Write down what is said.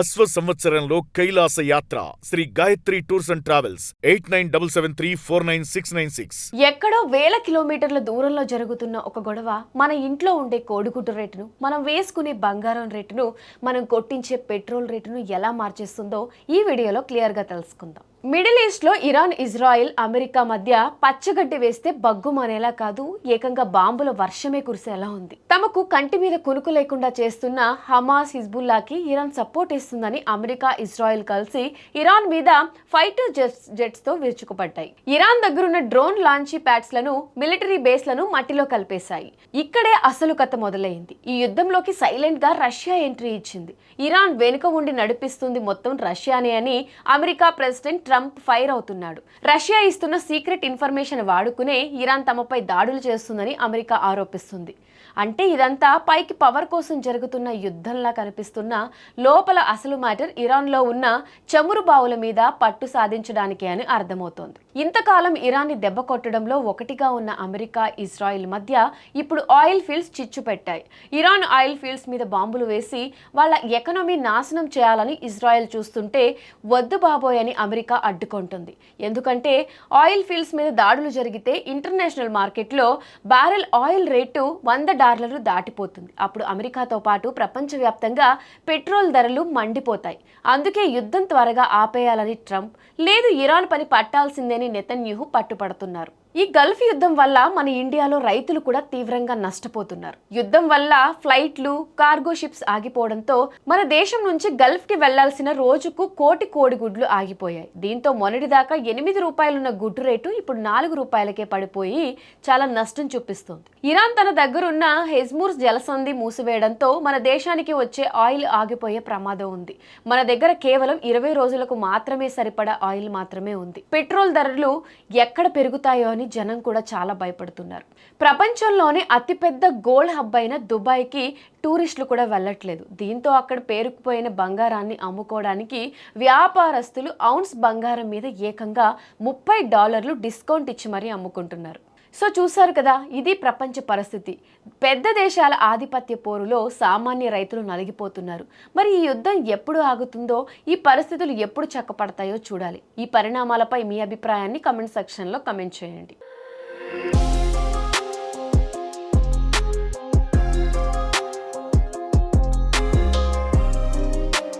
అశ్వ సంవత్సరంలో కైలాస యాత్ర Shri Gayatri tours and travels 8977349696. ఎక్కడో వేల కిలోమీటర్ల దూరంలో జరుగుతున్న ఒక గొడవ మన ఇంట్లో ఉండే కోడిగుడ్డు రేటును, మనం వేసుకునే బంగారం రేటును, మనం కొట్టించే పెట్రోల్ రేటును ఎలా మార్చేస్తుందో ఈ వీడియోలో క్లియర్గా తెలుసుకుందాం. మిడిల్ ఈస్ట్ లో ఇరాన్, ఇజ్రాయెల్, అమెరికా మధ్య పచ్చగడ్డి వేస్తే బగ్గుమనేలా కాదు, ఏకంగా బాంబుల వర్షమే కురిసేలా ఉంది. తమకు కంటి మీద కునుకు లేకుండా చేస్తున్న హమాస్, హిజ్బుల్లాకి ఇరాన్ సపోర్ట్ ఇస్తుందని అమెరికా, ఇజ్రాయెల్ కలిసి ఇరాన్ మీద ఫైటర్ జెట్స్ తో విరుచుకుపడ్డాయి. ఇరాన్ దగ్గరున్న డ్రోన్ లాంచీ ప్యాడ్స్ లను, మిలిటరీ బేస్ లను మట్టిలో కలిపేశాయి. ఇక్కడే అసలు కథ మొదలైంది. ఈ యుద్ధంలోకి సైలెంట్ గా రష్యా ఎంట్రీ ఇచ్చింది. ఇరాన్ వెనుక ఉండి నడిపిస్తుంది మొత్తం రష్యానే అని అమెరికా ప్రెసిడెంట్ ట్రంప్ ఫైర్ అవుతున్నాడు. రష్యా ఇస్తున్న సీక్రెట్ ఇన్ఫర్మేషన్ వాడుకునే ఇరాన్ తమపై దాడులు చేస్తుందని అమెరికా ఆరోపిస్తుంది. అంటే ఇదంతా పైకి పవర్ కోసం జరుగుతున్న యుద్ధంలా కనిపిస్తున్న లోపల అసలు మ్యాటర్ ఇరాన్లో ఉన్న చమురు బావుల మీద పట్టు సాధించడానికే అని అర్థమవుతోంది. ఇంతకాలం ఇరాన్ని దెబ్బ కొట్టడంలో ఒకటిగా ఉన్న అమెరికా, ఇజ్రాయిల్ మధ్య ఇప్పుడు ఆయిల్ ఫీల్డ్స్ చిచ్చు పెట్టాయి. ఇరాన్ ఆయిల్ ఫీల్డ్స్ మీద బాంబులు వేసి వాళ్ళ ఎకనామీ నాశనం చేయాలని ఇజ్రాయెల్ చూస్తుంటే వద్దు బాబోయ్ అని అమెరికా అడ్డుకుంటుంది. ఎందుకంటే ఆయిల్ ఫీల్డ్స్ మీద దాడులు జరిగితే ఇంటర్నేషనల్ మార్కెట్లో బ్యారెల్ ఆయిల్ రేటు $100 దాటిపోతుంది. అప్పుడు అమెరికాతో పాటు ప్రపంచవ్యాప్తంగా పెట్రోల్ ధరలు మండిపోతాయి. అందుకే యుద్ధం త్వరగా ఆపేయాలని ట్రంప్, లేదు ఇరాన్ పని పట్టాల్సిందేని నెతన్యాహు పట్టుపడుతున్నారు. ఈ గల్ఫ్ యుద్ధం వల్ల మన ఇండియాలో రైతులు కూడా తీవ్రంగా నష్టపోతున్నారు. యుద్ధం వల్ల ఫ్లైట్లు, కార్గో షిప్స్ ఆగిపోవడంతో మన దేశం నుంచి గల్ఫ్ కి వెళ్లాల్సిన రోజుకు కోడిగుడ్లు ఆగిపోయాయి. దీంతో మొన్నటిదాకా ₹8 ఉన్న గుడ్డు రేటు ఇప్పుడు ₹4కే పడిపోయి చాలా నష్టం చూపిస్తోంది. ఇరాన్ తన దగ్గరున్న హెజ్మూర్ జలసంధి మూసివేయడంతో మన దేశానికి వచ్చే ఆయిల్ ఆగిపోయే ప్రమాదం ఉంది. మన దగ్గర కేవలం 20 రోజులకు మాత్రమే సరిపడా ఆయిల్ మాత్రమే ఉంది. పెట్రోల్ ధరలు ఎక్కడ పెరుగుతాయో అని జనం కూడా చాలా భయపడుతున్నారు. ప్రపంచంలోనే అతిపెద్ద గోల్డ్ హబ్ అయిన దుబాయ్కి టూరిస్టులు కూడా వెళ్ళట్లేదు. దీంతో అక్కడ పేరుకుపోయిన బంగారాన్ని అమ్ముకోవడానికి వ్యాపారస్తులు ఔన్స్ బంగారం మీద ఏకంగా $30 డిస్కౌంట్ ఇచ్చి మరీ అమ్ముకుంటున్నారు. సో చూసారు కదా, ఇది ప్రపంచ పరిస్థితి. పెద్ద దేశాల ఆధిపత్య పోరులో సామాన్య రైతులు నలిగిపోతున్నారు. మరి ఈ యుద్ధం ఎప్పుడు ఆగుతుందో, ఈ పరిస్థితులు ఎప్పుడు చక్కపడతాయో చూడాలి. ఈ పరిణామాలపై మీ అభిప్రాయాన్ని కమెంట్ సెక్షన్లో కమెంట్ చేయండి.